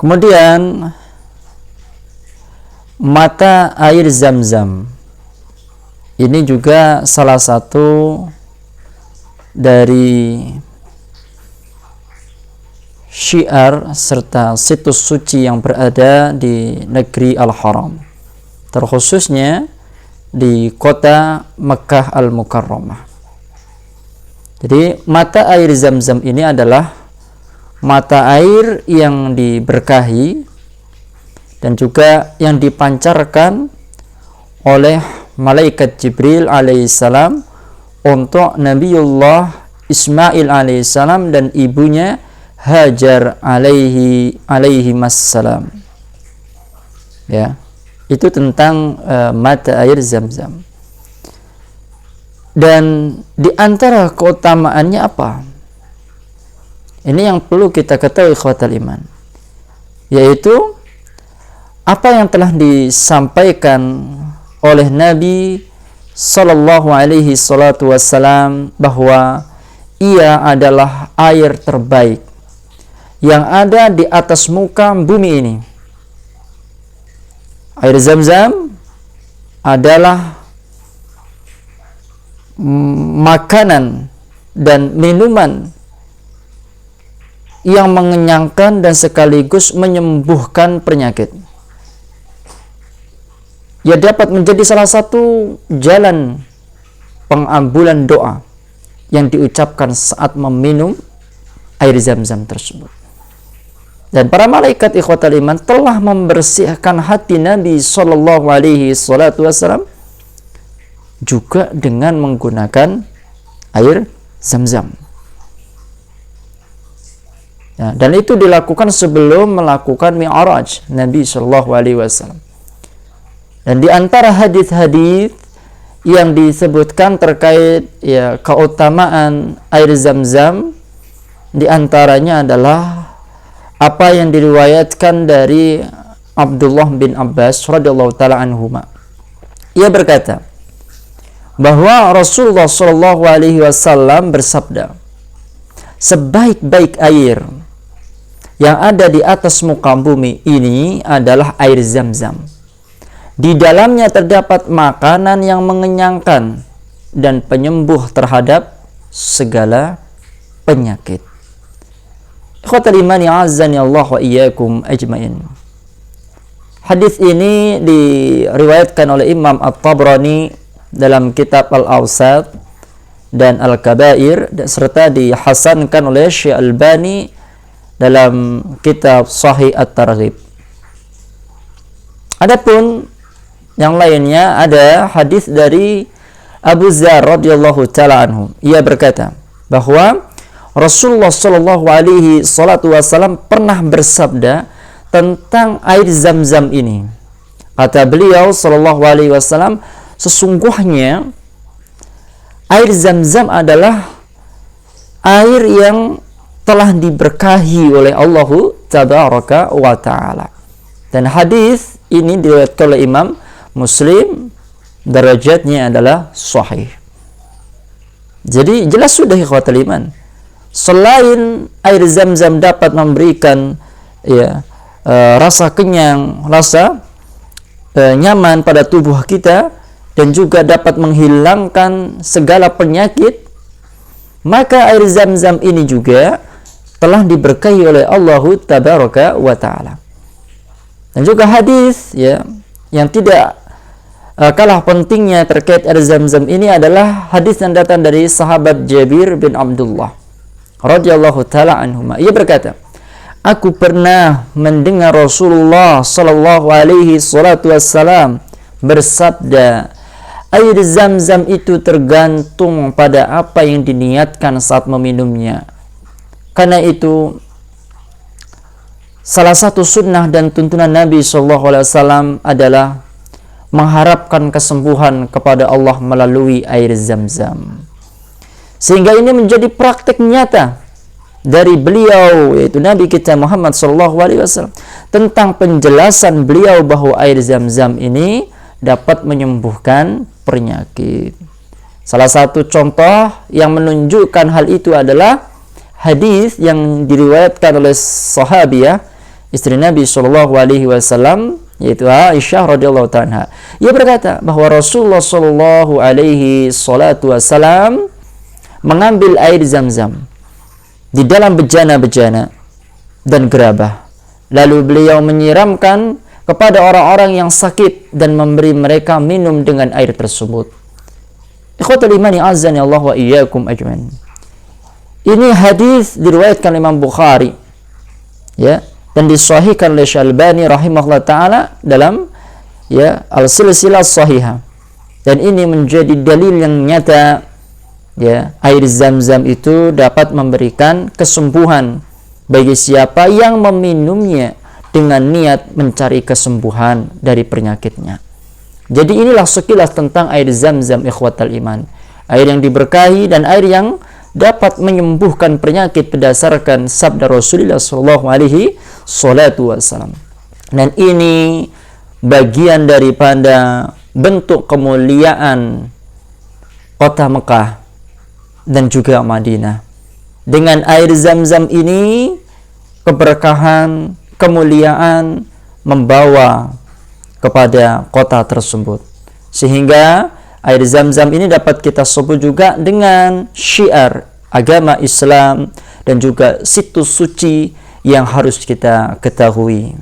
Kemudian mata air Zam-Zam ini juga salah satu dari syiar serta situs suci yang berada di negeri Al-Haram, terkhususnya di kota Mekkah Al-Mukarramah. Jadi mata air Zam-Zam ini adalah mata air yang diberkahi dan juga yang dipancarkan oleh malaikat Jibril alaihissalam untuk Nabiullah Ismail alaihissalam dan ibunya Hajar alaihimassalam. Ya, itu tentang mata air Zam-Zam. Dan di antara keutamaannya apa? Ini yang perlu kita ketahui ikhwatal iman, yaitu apa yang telah disampaikan oleh Nabi sallallahu alaihi salatu wassalam bahwa ia adalah air terbaik yang ada di atas muka bumi ini. Air Zam-Zam adalah makanan dan minuman yang mengenyangkan dan sekaligus menyembuhkan penyakit. Ia dapat menjadi salah satu jalan pengambulan doa yang diucapkan saat meminum air Zam-Zam tersebut. Dan para malaikat ikhwatal iman telah membersihkan hati Nabi sallallahu alaihi salatu wasallam juga dengan menggunakan air Zam-Zam. Ya, dan itu dilakukan sebelum melakukan Mi'raj Nabi sallallahu alaihi wasallam. Dan di antara hadis-hadis yang disebutkan terkait ya keutamaan air Zam-Zam, di antaranya adalah apa yang diriwayatkan dari Abdullah bin Abbas radhiyallahu taala anhuma. Ia berkata bahwa Rasulullah sallallahu alaihi wasallam bersabda, sebaik-baik air yang ada di atas muka bumi ini adalah air Zam-Zam. Di dalamnya terdapat makanan yang mengenyangkan dan penyembuh terhadap segala penyakit. Ikhwatal iman ya'azzani Allah wa iyyakum ajmain. Hadis ini diriwayatkan oleh Imam At-Tabrani dalam kitab Al-Awsat dan Al-Kabair, serta dihasankan oleh Syekh Albani dalam kitab Sahih At-Targhib. Adapun yang lainnya ada hadis dari Abu Dzar radhiyallahu taala anhu. Ia berkata bahwa Rasulullah sallallahu alaihi salatu wasallam pernah bersabda tentang air Zam-Zam ini. Kata beliau sallallahu alaihi wasallam, sesungguhnya air Zam-Zam adalah air yang telah diberkahi oleh Allah tabaraka wa taala. Dan hadis ini diriwayatkan oleh Imam Muslim, derajatnya adalah sahih. Jadi jelas sudah ikhwatul iman, selain air Zam-Zam dapat memberikan rasa kenyang, rasa nyaman pada tubuh kita dan juga dapat menghilangkan segala penyakit, maka air Zam-Zam ini juga telah diberkahi oleh Allah tabaraka wa taala. Dan juga hadis yang tidak kalah pentingnya terkait air Zam-Zam ini adalah hadis yang datang dari sahabat Jabir bin Abdullah radhiyallahu taala anhuma. Ia berkata, aku pernah mendengar Rasulullah sallallahu alaihi salatu wassalam bersabda, air Zam-Zam itu tergantung pada apa yang diniatkan saat meminumnya. Karena itu salah satu sunnah dan tuntunan Nabi sallallahu alaihi wasallam adalah mengharapkan kesembuhan kepada Allah melalui air Zam-Zam. Sehingga ini menjadi praktik nyata dari beliau, yaitu Nabi kita Muhammad SAW, tentang penjelasan beliau bahwa air Zam-Zam ini dapat menyembuhkan penyakit. Salah satu contoh yang menunjukkan hal itu adalah hadis yang diriwayatkan oleh sahabiah istri Nabi Shallallahu Alaihi Wasallam, yaitu Aisyah radhiyallahu taala. Ia berkata bahwa Rasulullah Shallallahu Alaihi Wasallam mengambil air Zam-Zam di dalam bejana-bejana dan gerabah, lalu beliau menyiramkan kepada orang-orang yang sakit dan memberi mereka minum dengan air tersebut. Ikhwatul iman azani Allah wa iyyakum ajmain. Ini hadis diriwayatkan Imam Bukhari, ya, dan disahihkan oleh Syalbani rahimahullah taala dalam al-silsilah sahihah. Dan ini menjadi dalil yang nyata, air Zam-Zam itu dapat memberikan kesembuhan bagi siapa yang meminumnya dengan niat mencari kesembuhan dari penyakitnya. Jadi inilah sekilas tentang air Zam-Zam, ikhwatal iman. Air yang diberkahi dan air yang dapat menyembuhkan penyakit berdasarkan sabda Rasulullah sallallahu alaihi wasallam. Dan ini bagian daripada bentuk kemuliaan kota Mekah dan juga Madinah. Dengan air Zam-Zam ini, keberkahan, kemuliaan membawa kepada kota tersebut, sehingga air Zam-Zam ini dapat kita sebut juga dengan syiar agama Islam dan juga situs suci yang harus kita ketahui.